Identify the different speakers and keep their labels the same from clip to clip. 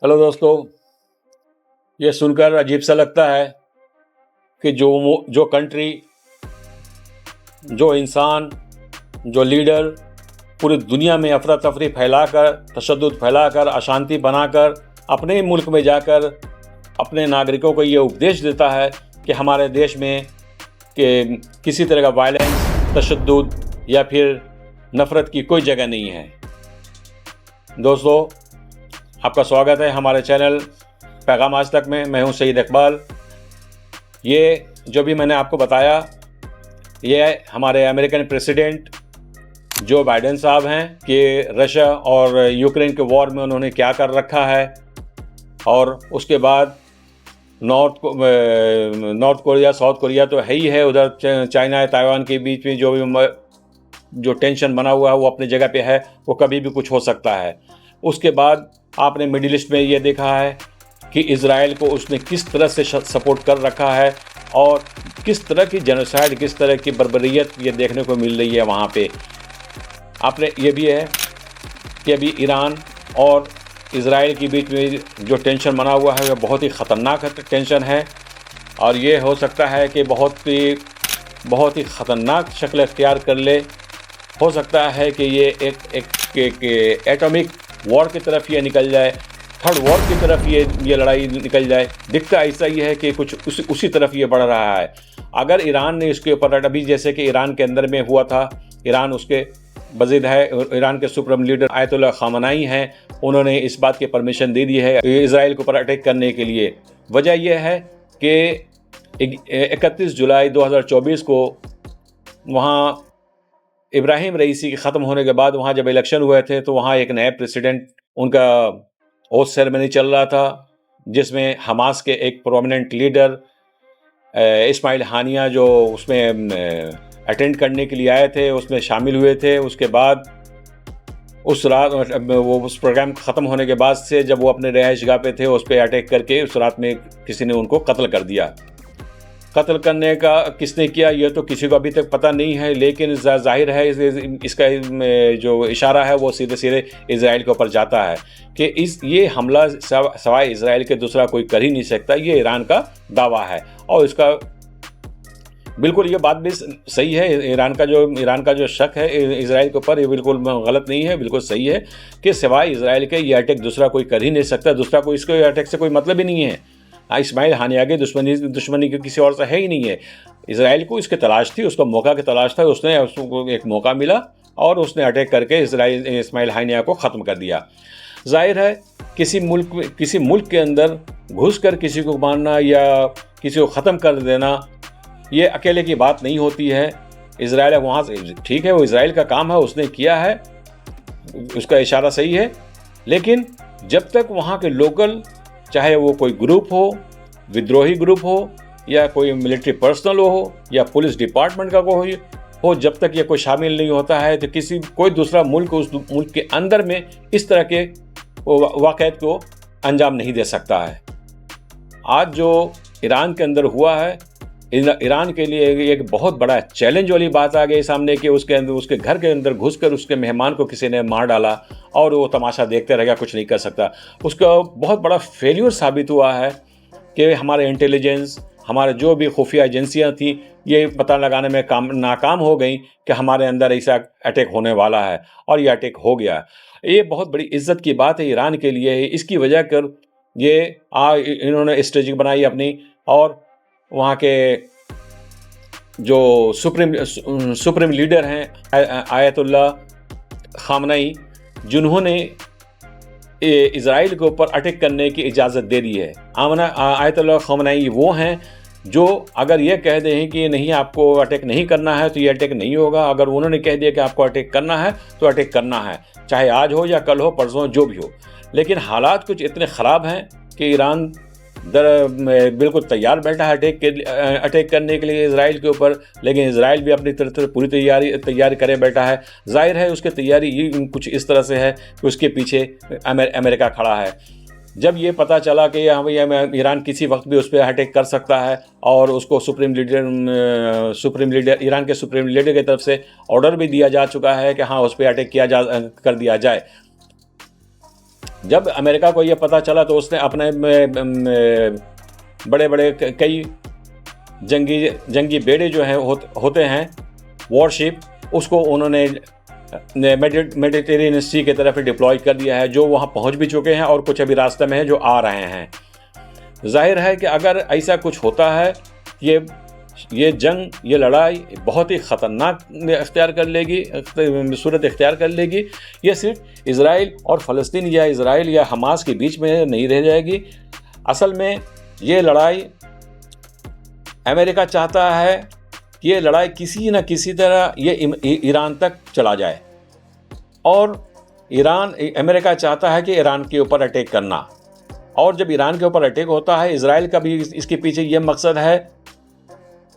Speaker 1: Hello दोस्तों, ये सुनकर अजीब सा लगता है कि जो कंट्री, जो इंसान, जो लीडर पूरी दुनिया में अफरा तफरी फैलाकर, तशद्दुद फैलाकर, अशांति बनाकर अपने मुल्क में जाकर अपने नागरिकों को ये उपदेश देता है कि हमारे देश में कि किसी तरह का वायलेंस, तशद्दुद या फिर नफ़रत की कोई जगह नहीं है। दोस्तों, आपका स्वागत है हमारे चैनल पैगाम आज तक में। मैं हूं सईद इकबाल। ये जो भी मैंने आपको बताया, ये हमारे अमेरिकन प्रेसिडेंट जो बाइडेन साहब हैं कि रशिया और यूक्रेन के वॉर में उन्होंने क्या कर रखा है, और उसके बाद नॉर्थ कोरिया, साउथ कोरिया तो है ही है, उधर चाइना ताइवान के बीच में जो टेंशन बना हुआ है वो अपनी जगह पे है, वो कभी भी कुछ हो सकता है। उसके बाद आपने मिडिल ईस्ट में ये देखा है कि इज़राइल को उसने किस तरह से सपोर्ट कर रखा है और किस तरह की जेनोसाइड, किस तरह की बर्बरियत ये देखने को मिल रही है वहाँ पे। आपने ये भी है कि अभी ईरान और इज़राइल के बीच में जो टेंशन बना हुआ है वो बहुत ही ख़तरनाक टेंशन है, और ये हो सकता है कि बहुत ही ख़तरनाक शक्ल अख्तियार कर ले। हो सकता है कि ये एक एटॉमिक वॉर की तरफ ये निकल जाए, थर्ड वॉर की तरफ ये लड़ाई निकल जाए। दिखता ऐसा ही है कि कुछ उसी तरफ ये बढ़ रहा है। अगर ईरान ने इसके ऊपर, अभी जैसे कि ईरान के अंदर में हुआ था, ईरान उसके बज़िद है, ईरान के सुप्रीम लीडर आयतुल्लाह ख़ामेनी हैं, उन्होंने इस बात की परमिशन दे दी है इज़राइल के ऊपर अटैक करने के लिए। वजह यह है कि 31 जुलाई 2024 को वहाँ इब्राहिम रईसी के ख़त्म होने के बाद वहाँ जब इलेक्शन हुए थे तो वहाँ एक नया प्रेसिडेंट, उनका ओथ सेरेमनी चल रहा था, जिसमें हमास के एक प्रोमिनेंट लीडर इस्माइल हानिया जो उसमें अटेंड करने के लिए आए थे, उसमें शामिल हुए थे। उसके बाद उस रात उस प्रोग्राम ख़त्म होने के बाद से जब वो अपने रिहाइशगाह पे थे, उस पर अटैक करके उस रात में किसी ने उनको कत्ल कर दिया। कत्ल करने का किसने किया ये तो किसी को अभी तक पता नहीं है, लेकिन जाहिर है इसका जो इशारा है वो सीधे सीधे इज़राइल के ऊपर जाता है कि ये हमला सवाए इज़राइल के दूसरा कोई कर ही नहीं सकता। ये ईरान का दावा है, और इसका बिल्कुल ये बात भी सही है। ईरान का जो शक है इज़राइल के ऊपर, ये बिल्कुल गलत नहीं है, बिल्कुल सही है कि सिवाय इज़राइल के ये अटैक दूसरा कोई कर ही नहीं सकता। दूसरा कोई इसको अटैक से कोई मतलब ही नहीं है। इस्माइल हानिया की दुश्मनी की किसी और से है ही नहीं है। इज़राइल को इसकी तलाश थी, उसको मौका की तलाश था, उसको एक मौका मिला और उसने अटैक करके इस्माइल हानिया को ख़त्म कर दिया। जाहिर है किसी मुल्क के अंदर घुसकर किसी को मारना या किसी को ख़त्म कर देना ये अकेले की बात नहीं होती है। इज़राइल वहाँ से ठीक है, वो इज़राइल का काम है, उसने किया है, उसका इशारा सही है, लेकिन जब तक वहाँ के लोकल, चाहे वो कोई ग्रुप हो, विद्रोही ग्रुप हो, या कोई मिलिट्री पर्सनल हो, या पुलिस डिपार्टमेंट का कोई हो, जब तक ये कोई शामिल नहीं होता है तो कोई दूसरा मुल्क उस मुल्क के अंदर में इस तरह के वाक़यात को अंजाम नहीं दे सकता है। आज जो ईरान के अंदर हुआ है, ईरान के लिए एक बहुत बड़ा चैलेंज वाली बात आ गई सामने कि उसके घर के अंदर घुसकर उसके मेहमान को किसी ने मार डाला और वो तमाशा देखते रह गया, कुछ नहीं कर सकता। उसका बहुत बड़ा फेल्यूर साबित हुआ है कि हमारे इंटेलिजेंस, हमारे जो भी खुफिया एजेंसियां थी, ये पता लगाने में नाकाम हो गई कि हमारे अंदर ऐसा अटैक होने वाला है, और ये अटैक हो गया। ये बहुत बड़ी इज्जत की बात है ईरान के लिए। इसकी वजह कर इन्होंने स्ट्रेटजी बनाई अपनी, और वहाँ के जो सुप्रीम लीडर हैं आयतुल्लाह ख़ामेनी, जिन्होंने इज़राइल के ऊपर अटैक करने की इजाज़त दे दी है। आयतुल्लाह ख़ामेनी वो हैं जो अगर ये कह दें कि नहीं, आपको अटैक नहीं करना है तो ये अटैक नहीं होगा। अगर उन्होंने कह दिया कि आपको अटैक करना है तो अटैक करना है, चाहे आज हो या कल हो, परसों, जो भी हो। लेकिन हालात कुछ इतने ख़राब हैं कि ईरान बिल्कुल तैयार बैठा है अटैक करने के लिए इज़राइल के ऊपर, लेकिन इज़राइल भी अपनी तरफ पूरी तैयारी करे बैठा है। जाहिर है उसकी तैयारी कुछ इस तरह से है कि उसके पीछे अमेरिका खड़ा है। जब ये पता चला कि ईरान किसी वक्त भी उस पर अटैक कर सकता है, और उसको ईरान के सुप्रीम लीडर की तरफ से ऑर्डर भी दिया जा चुका है कि हाँ, उस पर अटैक कर दिया जाए, जब अमेरिका को ये पता चला तो उसने अपने बड़े बड़े कई जंगी बेड़े जो हैं होते हैं, वॉरशिप, उसको उन्होंने मेडिटेरियन सी की तरफ डिप्लॉय कर दिया है, जो वहाँ पहुँच भी चुके हैं और कुछ अभी रास्ते में हैं जो आ रहे हैं। जाहिर है कि अगर ऐसा कुछ होता है, ये जंग, ये लड़ाई बहुत ही ख़तरनाक सूरत इख्तियार कर लेगी। ये सिर्फ इज़राइल और फ़लस्तीन या इज़राइल या हमास के बीच में नहीं रह जाएगी। असल में ये लड़ाई, अमेरिका चाहता है कि ये लड़ाई किसी न किसी तरह ये ईरान तक चला जाए, और अमेरिका चाहता है कि ईरान के ऊपर अटैक करना। और जब ईरान के ऊपर अटैक होता है, इज़राइल का भी इसके पीछे ये मकसद है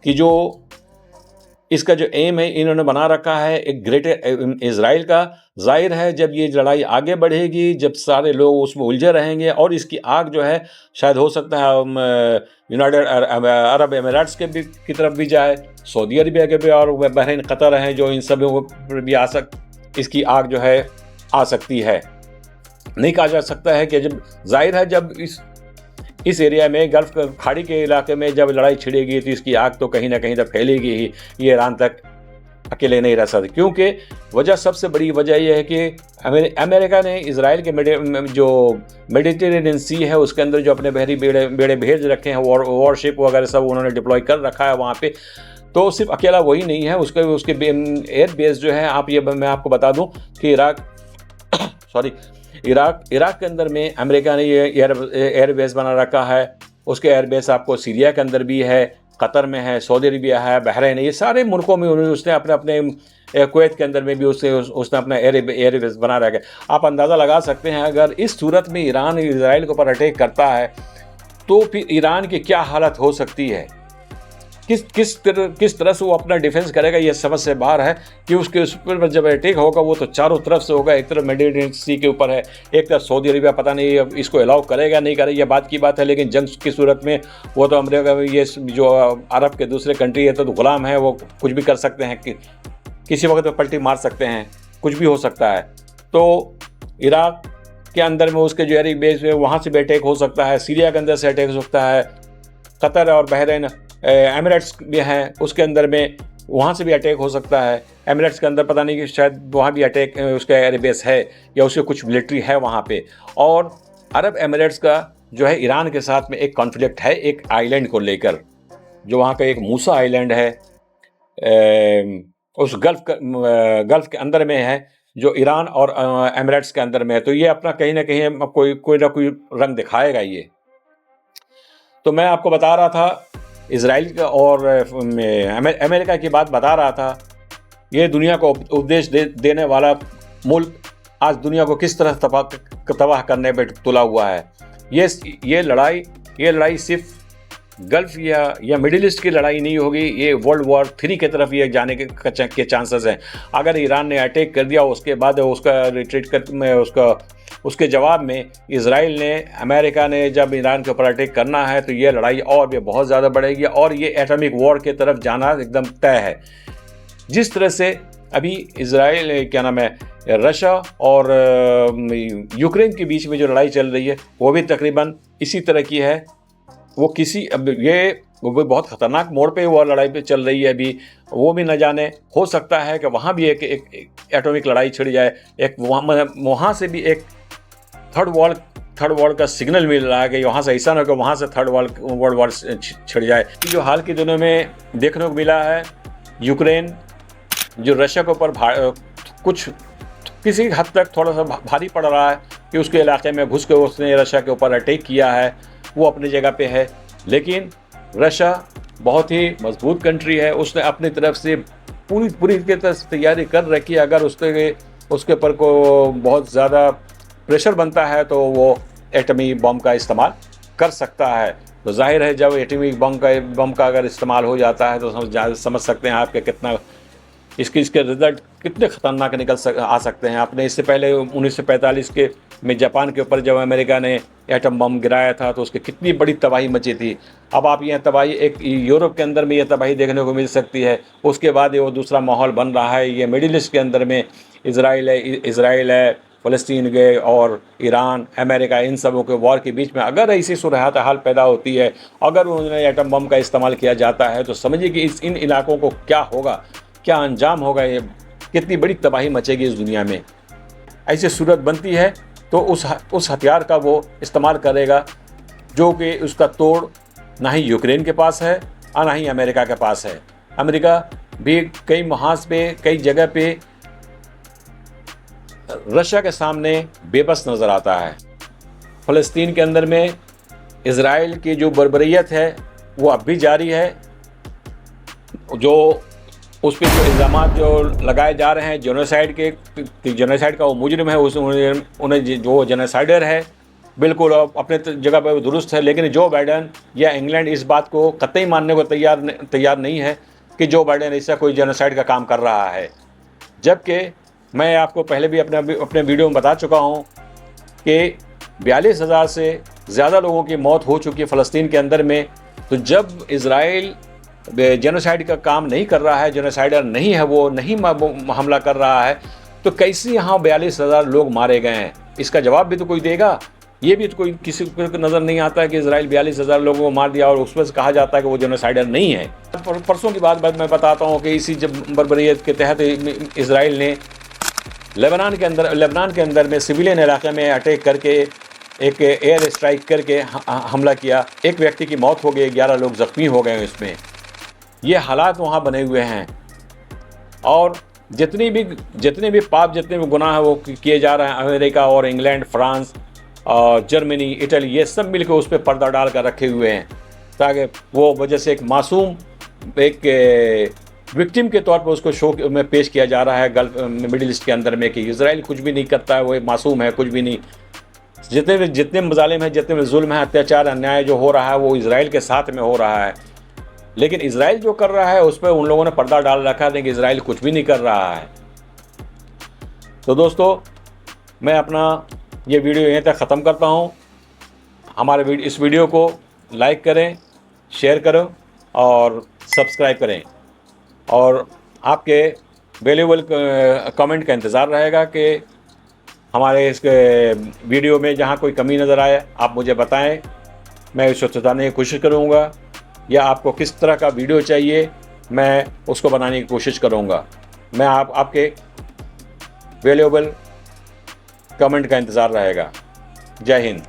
Speaker 1: कि जो इसका जो एम है इन्होंने बना रखा है एक ग्रेटर इज़राइल का। जाहिर है जब ये लड़ाई आगे बढ़ेगी, जब सारे लोग उसमें उलझे रहेंगे, और इसकी आग जो है शायद हो सकता है यूनाइटेड अरब एमिरेट्स के भी की तरफ भी जाए, सऊदी अरबिया के भी, और बहरीन, कतर हैं जो इन सब पर भी इसकी आग जो है आ सकती है। नहीं कहा जा सकता है कि जब जाहिर है जब इस एरिया में, गल्फ खाड़ी के इलाके में जब लड़ाई छिड़ेगी तो इसकी आग तो कहीं ना कहीं तक फैलेगी ही, ये ईरान तक अकेले नहीं रह सकते। क्योंकि सबसे बड़ी वजह यह है कि अमेरिका ने इज़राइल के जो मेडिटेरेनियन सी है उसके अंदर जो अपने बहरी बेड़े भेज रखे हैं, वॉरशिप वगैरह सब उन्होंने डिप्लॉय कर रखा है वहाँ पे। तो सिर्फ अकेला वही नहीं है, उसके एयर बेस जो है, मैं आपको बता दूँ कि इराक के अंदर में अमेरिका ने ये एयर बेस बना रखा है। उसके एयर बेस आपको सीरिया के अंदर भी है, कतर में है, सऊदी अरबिया है, बहरीन, ये सारे मुल्कों में उसने अपने कुवैत के अंदर में भी उसने अपना एयर बेस बना रखा है। आप अंदाज़ा लगा सकते हैं अगर इस सूरत में ईरान इज़राइल के ऊपर अटैक करता है तो फिर ईरान की क्या हालत हो सकती है, किस तरह से वो अपना डिफेंस करेगा, ये समझ से बाहर है। कि उसके ऊपर जब अटैक होगा वो तो चारों तरफ से होगा। एक तरफ मेडिटेरेनियन सी के ऊपर है, एक तरफ सऊदी अरबिया, पता नहीं इसको अलाउ करेगा नहीं करेगा, ये बात की बात है। लेकिन जंग की सूरत में वो तो अमेरिका, ये जो अरब के दूसरे कंट्री है तो गुलाम है, वो कुछ भी कर सकते हैं, किसी वक्त में पलटी मार सकते हैं, कुछ भी हो सकता है। तो इराक के अंदर में उसके जो एयर बेस है वहाँ से भी अटैक हो सकता है, सीरिया के अंदर से अटैक हो सकता है, कतर और बहरीन एमिरेट्स भी हैं उसके अंदर में, वहाँ से भी अटैक हो सकता है। एमिरेट्स के अंदर पता नहीं कि शायद वहाँ भी अटैक उसका एयर बेस है या उसके कुछ मिलिट्री है वहाँ पे। और अरब एमिरेट्स का जो है ईरान के साथ में एक कॉन्फ्लिक्ट है एक आइलैंड को लेकर, जो वहाँ का एक मूसा आइलैंड है, उस गल्फ़ के अंदर में है, जो ईरान और एमिरेट्स के अंदर में है। तो ये अपना कहीं ना कहीं कोई ना कोई रंग दिखाएगा ये। तो मैं आपको बता रहा था इज़राइल का और अमेरिका की बात बता रहा था। ये दुनिया को उपदेश देने वाला मुल्क आज दुनिया को किस तरह तबाह करने पर तुला हुआ है। ये लड़ाई सिर्फ गल्फ़ या मिडिल ईस्ट की लड़ाई नहीं होगी, ये वर्ल्ड वॉर 3 की तरफ ये जाने के चांसेस हैं। अगर ईरान ने अटैक कर दिया, उसके बाद उसका रिट्रीट उसके जवाब में इज़राइल ने, अमेरिका ने जब ईरान के ऊपर अटैक करना है तो ये लड़ाई और भी बहुत ज़्यादा बढ़ेगी और ये एटॉमिक वॉर की तरफ जाना एकदम तय है। जिस तरह से अभी इज़राइल, क्या नाम है, रशिया और यूक्रेन के बीच में जो लड़ाई चल रही है वो भी तकरीबन इसी तरह की है। वो भी बहुत ख़तरनाक मोड़ पे वो लड़ाई पे चल रही है अभी। वो भी न जाने, हो सकता है कि वहाँ भी एक एटॉमिक लड़ाई छिड़ जाए, एक वहाँ से भी एक थर्ड वर्ल्ड का सिग्नल मिल रहा है कि वहाँ से ऐसा ना कि वहाँ से थर्ड वर्ल्ड वॉर छिड़ जाए। जो हाल के दिनों में देखने को मिला है, यूक्रेन जो रशिया के ऊपर कुछ किसी हद तक थोड़ा सा भारी पड़ रहा है कि उसके इलाके में घुस के उसने रशिया के ऊपर अटैक किया है, वो अपनी जगह पे है। लेकिन रशिया बहुत ही मजबूत कंट्री है, उसने अपनी तरफ से पूरी तैयारी कर रखी है। अगर उसके ऊपर को बहुत ज़्यादा प्रेशर बनता है तो वो एटमी बम का इस्तेमाल कर सकता है। तो जाहिर है जब एटमी बम का अगर इस्तेमाल हो जाता है तो समझ सकते हैं आपके कितना इसके रिजल्ट कितने ख़तरनाक आ सकते हैं। आपने इससे पहले 1945 के में जापान के ऊपर जब अमेरिका ने एटम बम गिराया था तो उसकी कितनी बड़ी तबाही मची थी। अब आप यह तबाही एक यूरोप के अंदर में यह तबाही देखने को मिल सकती है। उसके बाद वो दूसरा माहौल बन रहा है, ये मिडिल ईस्ट के अंदर में इज़राइल है, फ़लस्तीन के और ईरान, अमेरिका, इन सबों के वॉर के बीच में अगर ऐसी सूरत हाल पैदा होती है, अगर उन्होंने एटम बम का इस्तेमाल किया जाता है, तो समझिए कि इन इलाकों को क्या होगा, क्या अंजाम होगा, ये कितनी बड़ी तबाही मचेगी इस दुनिया में। ऐसी सूरत बनती है तो उस हथियार का वो इस्तेमाल करेगा जो कि उसका तोड़ ना ही यूक्रेन के पास है और ना ही अमेरिका के पास है। अमेरिका भी कई महाज पे, कई जगह पे रशिया के सामने बेबस नज़र आता है। फ़लस्तीन के अंदर में इज़राइल की जो बर्बरियत है वो अब भी जारी है। जो उस पर जो इल्ज़ामात जो लगाए जा रहे हैं जेनोसाइड जेनोसाइड का वो मुजरिम है, उन्हें जो जेनोसाइडर है बिल्कुल अपने जगह पर दुरुस्त है। लेकिन जो बाइडन या इंग्लैंड इस बात को कतई मानने को तैयार नहीं है कि जो बाइडन ऐसा कोई जेनोसाइड का काम कर रहा है। जबकि मैं आपको पहले भी अपने वीडियो में बता चुका हूँ कि 42,000 से ज़्यादा लोगों की मौत हो चुकी है फ़लस्तीन के अंदर में। तो जब इज़राइल जेनोसाइड का काम नहीं कर रहा है, जेनोसाइडर नहीं है, वो नहीं हमला कर रहा है, तो कैसे यहाँ 42,000 लोग मारे गए हैं? इसका जवाब भी तो कोई देगा। ये भी तो कोई किसी को नज़र नहीं आता है कि इज़राइल 42,000 लोगों को मार दिया और उसमें से कहा जाता है कि वो जेनोसाइडर नहीं है। परसों की बात मैं बताता हूँ कि इसी जब बर्बरियत के तहत इज़राइल ने लेबनान के अंदर में सिविलियन इलाके में अटैक करके एक एयर स्ट्राइक करके हमला किया। एक व्यक्ति की मौत हो गई, 11 लोग ज़ख्मी हो गए इसमें। ये हालात वहाँ बने हुए हैं और जितने भी पाप, जितने भी गुनाह हैं वो किए जा रहे हैं। अमेरिका और इंग्लैंड, फ्रांस और जर्मनी, इटली, ये सब मिलकर उस पर पर्दा डाल कर रखे हुए हैं ताकि वो वजह से एक मासूम एक विक्टिम के तौर पर उसको शो में पेश किया जा रहा है गल्फ मिडिल ईस्ट के अंदर में कि इज़राइल कुछ भी नहीं करता है, वो एक मासूम है, कुछ भी नहीं। जितने मजालिम हैं, जितने में जुल्म है, अत्याचार, अन्याय जो हो रहा है वो इज़राइल के साथ में हो रहा है। लेकिन इज़राइल जो कर रहा है उस पर उन लोगों ने पर्दा डाल रखा है कि इज़राइल कुछ भी नहीं कर रहा है। तो दोस्तों, मैं अपना ये वीडियो यहीं तक ख़त्म करता हूँ। हमारे इस वीडियो को लाइक करें, शेयर करें और सब्सक्राइब करें और आपके वैल्यूबल कमेंट का इंतज़ार रहेगा कि हमारे इस वीडियो में जहाँ कोई कमी नज़र आए आप मुझे बताएं। मैं उसको सुधारने की कोशिश करूँगा, या आपको किस तरह का वीडियो चाहिए मैं उसको बनाने की कोशिश करूँगा। मैं आपके वैल्यूबल कमेंट का इंतज़ार रहेगा। जय हिंद।